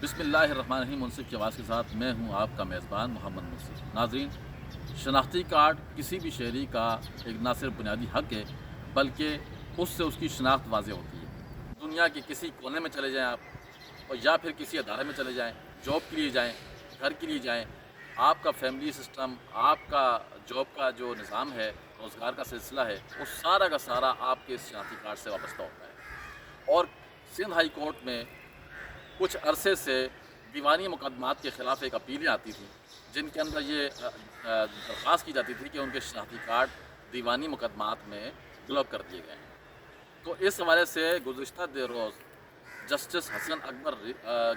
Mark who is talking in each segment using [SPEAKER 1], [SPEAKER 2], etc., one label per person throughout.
[SPEAKER 1] बिस्मिल्लाहिर्रहमानिर्रहीम। मुनसिफ की आवाज़ के साथ मैं हूं आपका मेज़बान मोहम्मद मुनसिफ। नाज़रीन, शनाख्ती कार्ड किसी भी शहरी का एक ना सिर्फ बुनियादी हक़ है, बल्कि उससे उसकी शनाख्त वाज़ेह होती है। दुनिया के किसी कोने में चले जाएँ आप, और या फिर किसी अदारे में चले जाएँ, जॉब के लिए जाएँ, घर के लिए जाएँ, आपका फैमिली सिस्टम, आपका जॉब का जो निज़ाम है, रोज़गार का सिलसिला है, वो सारा का सारा आपके इस शनाख्ती कार्ड से वाबस्ता होता है। और सिंध हाई कोर्ट में कुछ अरसे से दीवानी मुकदमात के ख़िलाफ़ एक अपीलें आती थी, जिनके अंदर ये दरख्वास्त की जाती थी कि उनके शनाख्ती कार्ड दीवानी मुकदमात में ब्लॉक कर दिए गए हैं। तो इस हवाले से गुज़िश्ता देर रोज़ जस्टिस हसन अकबर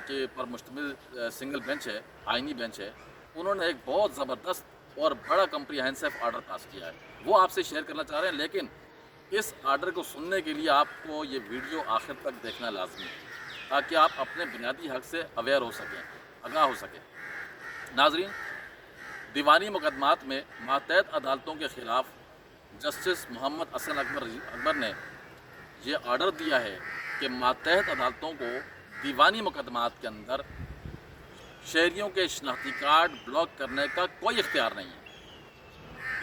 [SPEAKER 1] के पर मुश्तमिल सिंगल बेंच है, आइनी बेंच है, उन्होंने एक बहुत ज़बरदस्त और बड़ा कम्प्रीहेंसिव आर्डर पास किया है। वो आपसे शेयर करना चाह रहे हैं, लेकिन इस आर्डर को सुनने के लिए आपको ये वीडियो आखिर तक देखना लाजमी है, ताकि आप अपने बुनियादी हक़ से अवेयर हो सकें, आगाह हो सकें। नाज़रीन, दीवानी मुकदमात में मातहत अदालतों के ख़िलाफ़ जस्टिस मोहम्मद हसन अकबर ने ये आर्डर दिया है कि मातहत अदालतों को दीवानी मुकदमात के अंदर शहरियों के शनाख्ती कार्ड ब्लॉक करने का कोई इख्तियार नहीं है।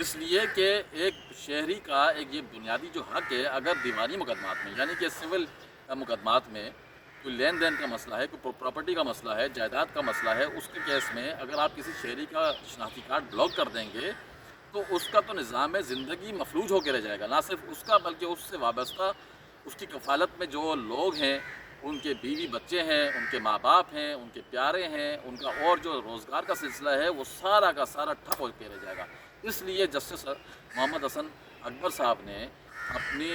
[SPEAKER 1] इसलिए कि एक शहरी का एक ये बुनियादी जो हक़ है, अगर दीवानी मुकदमात में यानी कि सिविल मुकदमात में कोई लेन देन का मसला है, कोई प्रॉपर्टी का मसला है, जायदाद का मसला है, उसके केस में अगर आप किसी शहरी का शनाख्ती कार्ड ब्लॉक कर देंगे तो उसका तो निज़ाम ज़िंदगी मफलूज होकर रह जाएगा। ना सिर्फ उसका, बल्कि उससे वाबस्ता उसकी कफ़ालत में जो लोग हैं, उनके बीवी बच्चे हैं, उनके माँ बाप हैं, उनके प्यारे हैं, उनका और जो रोज़गार का सिलसिला है वो सारा का सारा ठप होकर रह जाएगा। इसलिए जस्टिस मोहम्मद हसन अकबर साहब ने अपनी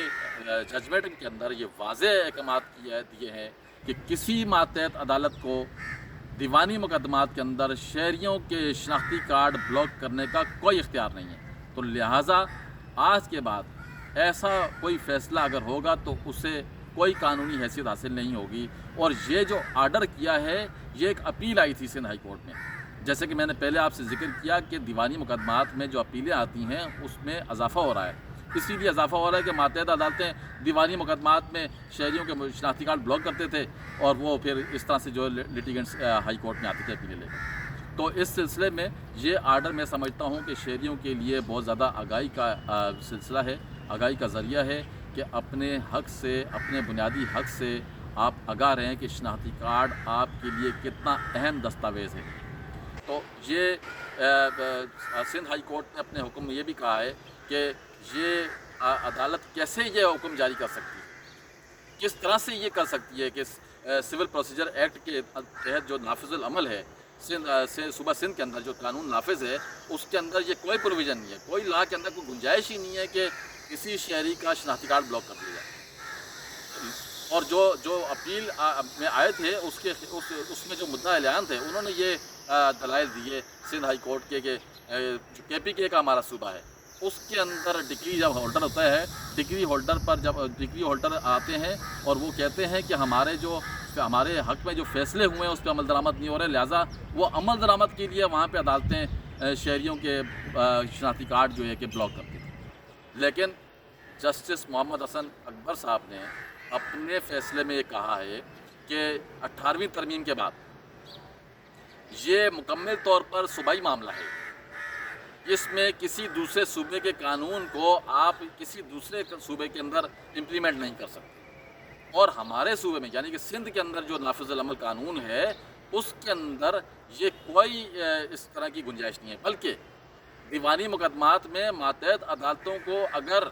[SPEAKER 1] जजमेंट के अंदर ये वाज़ेह अहकामात दिए हैं कि किसी मातहत अदालत को दीवानी मुकदमात के अंदर शहरियों के शनाख्ती कार्ड ब्लॉक करने का कोई इख्तियार नहीं है। तो लिहाजा आज के बाद ऐसा कोई फ़ैसला अगर होगा तो उसे कोई कानूनी हैसियत हासिल नहीं होगी। और ये जो आर्डर किया है, ये एक अपील आई थी सिंध हाई कोर्ट में। जैसे कि मैंने पहले आपसे ज़िक्र किया कि दीवानी मुकदमात में जो अपीलें आती हैं उसमें इजाफ़ा हो रहा है। इसीलिए इजाफ़ा हो रहा है कि मातहत अदालतें दीवानी मुकदमात में शहरियों के शनाख्ती कार्ड ब्लॉक करते थे, और वो फिर इस तरह से जो लिटिगेंट्स हाई कोर्ट में आते थे अपीलें लेकर। तो इस सिलसिले में ये आर्डर मैं समझता हूँ कि शहरियों के लिए बहुत ज़्यादा आगाही का सिलसिला है, आगाही का ज़रिया है कि अपने हक़ से, अपने बुनियादी हक़ से आप आगाह रहें कि शनाख्ती कार्ड आपके लिए कितना अहम दस्तावेज़ है। तो ये सिंध हाई कोर्ट ने अपने हुक्म में ये भी कहा है कि ये अदालत कैसे ये हुक्म जारी कर सकती है, किस तरह से ये कर सकती है कि सिविल प्रोसीजर एक्ट के तहत जो नाफिजुल अमल है सूबा सिंध के अंदर जो कानून नाफिज है, उसके अंदर ये कोई प्रोविज़न नहीं है, कोई लॉ के अंदर कोई गुंजाइश ही नहीं है कि किसी शहरी का शनाख्ती कार्ड ब्लॉक कर दिया जाए। और जो अपील में आए थे उसमें जो मुद्दा एलान थे, उन्होंने ये दलाइल दिए सिंध हाई कोर्ट के कि जो KPK का हमारा सूबा है, उसके अंदर डिग्री जब होल्डर होता है, डिग्री होल्डर पर जब डिग्री होल्डर आते हैं और वो कहते हैं कि हमारे हक़ में जो फ़ैसले हुए हैं उस पर अमल दरामद नहीं हो रहे, लिहाजा वो अमल दरामद के लिए वहाँ पे अदालतें शहरियों के शनाख्ती कार्ड जो है कि ब्लॉक करती थी। लेकिन जस्टिस मोहम्मद हसन अकबर साहब ने अपने फ़ैसले में ये कहा है कि 18वीं तरमीम के बाद ये मुकम्मल तौर पर सूबाई मामला है। इसमें किसी दूसरे सूबे के कानून को आप किसी दूसरे सूबे के अंदर इम्प्लीमेंट नहीं कर सकते। और हमारे सूबे में यानी कि सिंध के अंदर जो नाफिजुल अमल कानून है, उसके अंदर ये कोई इस तरह की गुंजाइश नहीं है। बल्कि दीवानी मुकदमात में मातहत अदालतों को अगर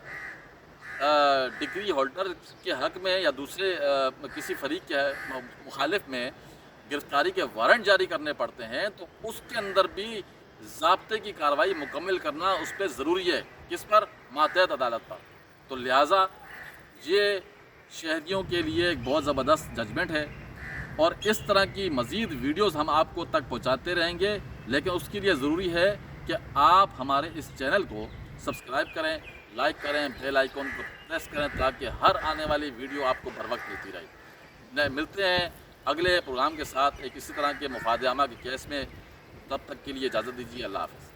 [SPEAKER 1] डिग्री होल्डर के हक़ में या दूसरे किसी फरीक के मुखालिफ में गिरफ्तारी के वारंट जारी करने पड़ते हैं, तो उसके अंदर भी ज़ाब्ते की कार्रवाई मुकम्मल करना उस पर ज़रूरी है। किस पर? मातहत अदालत पर। तो लिहाजा ये शहरियों के लिए एक बहुत ज़बरदस्त जजमेंट है, और इस तरह की मज़ीद वीडियोज़ हम आपको तक पहुँचाते रहेंगे। लेकिन उसके लिए ज़रूरी है कि आप हमारे इस चैनल को सब्सक्राइब करें, लाइक करें, बेल आइकन को प्रेस करें, ताकि हर आने वाली वीडियो आपको बर वक्त मिलती रहे। मिलते हैं अगले प्रोग्राम के साथ एक इसी तरह के मुफाद आमा के केस में। तब तक के लिए इजाज़त दीजिए। अल्लाह हाफ़िज़।